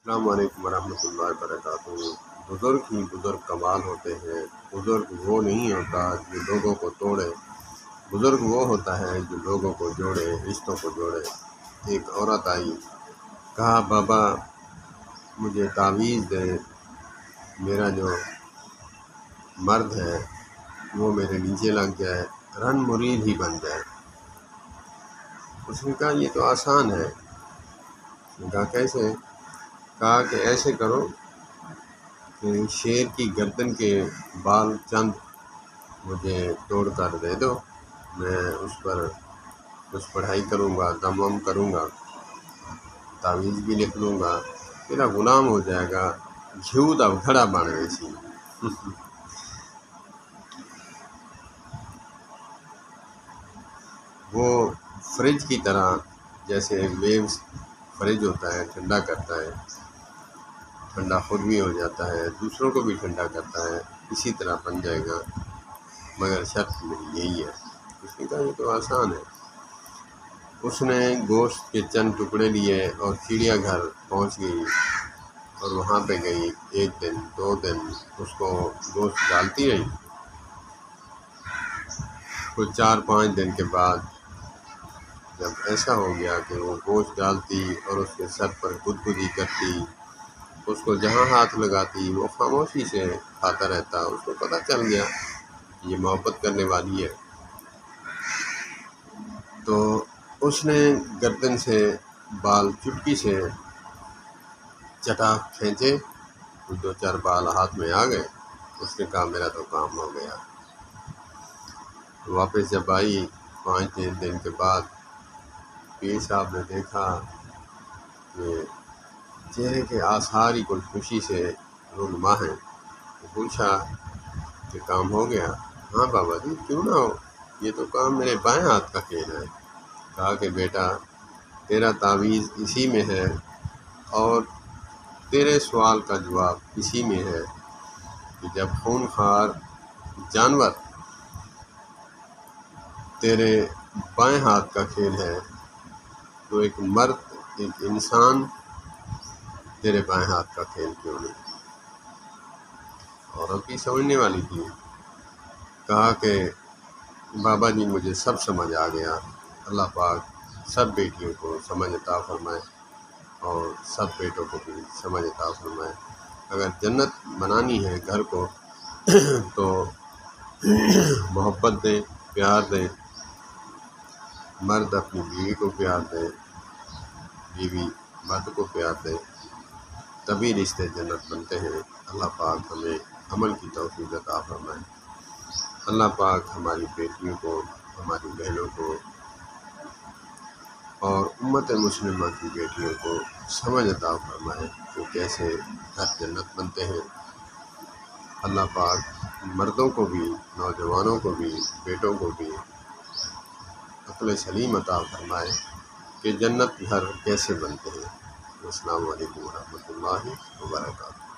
السلام علیکم ورحمۃ اللہ وبرکاتہ۔ بزرگ ہی بزرگ کمال ہوتے ہیں۔ بزرگ وہ نہیں ہوتا جو لوگوں کو توڑے، بزرگ وہ ہوتا ہے جو لوگوں کو جوڑے، رشتوں کو جوڑے۔ ایک عورت آئی، کہا بابا مجھے تعویذ دے، میرا جو مرد ہے وہ میرے نیچے لگ جائے، رن مرید ہی بن جائے۔ اس نے کہا یہ تو آسان ہے۔ اس نے کہا کیسے؟ کہا کہ ایسے کرو کہ شیر کی گردن کے بال چند مجھے توڑ کر دے دو، میں اس پر کچھ پڑھائی کروں گا، دم وم کروں گا، تعویذ بھی لکھ لوں گا، میرا غلام ہو جائے گا۔ جھوٹ اب گھڑا بن گئی سی۔ وہ فریج کی طرح، جیسے ویوز فریج ہوتا ہے، ٹھنڈا کرتا ہے، ٹھنڈا خود بھی ہو جاتا ہے، دوسروں کو بھی ٹھنڈا کرتا ہے، اسی طرح بن جائے گا، مگر شرط میری یہی ہے۔ اس نے کہا یہ تو آسان ہے۔ اس نے گوشت کے چند ٹکڑے لیے اور چڑیا گھر پہنچ گئی، اور وہاں پہ گئی۔ 1 دن 2 دن اس کو گوشت ڈالتی رہی۔ کچھ 4-5 دن کے بعد جب ایسا ہو گیا کہ وہ گوشت ڈالتی اور اس کے سر پر گدگدی کرتی، اس کو جہاں ہاتھ لگاتی وہ خاموشی سے کھاتا رہتا، اس کو پتہ چل گیا یہ محبت کرنے والی ہے۔ تو اس نے گردن سے بال چٹکی سے چٹا کھینچے، 2-4 بال ہاتھ میں آ گئے۔ اس نے کہا میرا تو کام ہو گیا۔ واپس جب آئی 5 دن کے بعد، پیر صاحب نے دیکھا کہ چہرے کے آثار ہی کچھ خوشی سے رونما ہیں۔ پوچھا کہ کام ہو گیا؟ ہاں بابا جی، کیوں نہ ہو، یہ تو کام میرے بائیں ہاتھ کا کھیل ہے۔ کہا کہ بیٹا تیرا تعویذ اسی میں ہے، اور تیرے سوال کا جواب اسی میں ہے کہ جب خون خوار جانور تیرے بائیں ہاتھ کا کھیل ہے، تو ایک مرد، ایک انسان تیرے بائیں ہاتھ کا کھیل کیوں نہیں؟ عورت بھی سمجھنے والی تھی۔ کہا کہ بابا جی مجھے سب سمجھ آ گیا، اللہ پاک سب بیٹیوں کو سمجھ عطا فرمائے اور سب بیٹوں کو بھی سمجھ عطا فرمائے۔ اگر جنت بنانی ہے گھر کو تو محبت دیں، پیار دیں، مرد اپنی بیوی کو پیار دے، بیوی مرد کو پیار دے، تبھی رشتے جنت بنتے ہیں۔ اللہ پاک ہمیں عمل کی توفیق عطا فرمائے۔ اللہ پاک ہماری بیٹیوں کو، ہماری بہنوں کو اور امت مسلمہ کی بیٹیوں کو سمجھ عطا فرمائے کہ کیسے گھر جنت بنتے ہیں۔ اللہ پاک مردوں کو بھی، نوجوانوں کو بھی، بیٹوں کو بھی عقل سلیم عطا فرمائے کہ جنت گھر کیسے بنتے ہیں۔ السلام علیکم ورحمۃ اللہ وبرکاتہ۔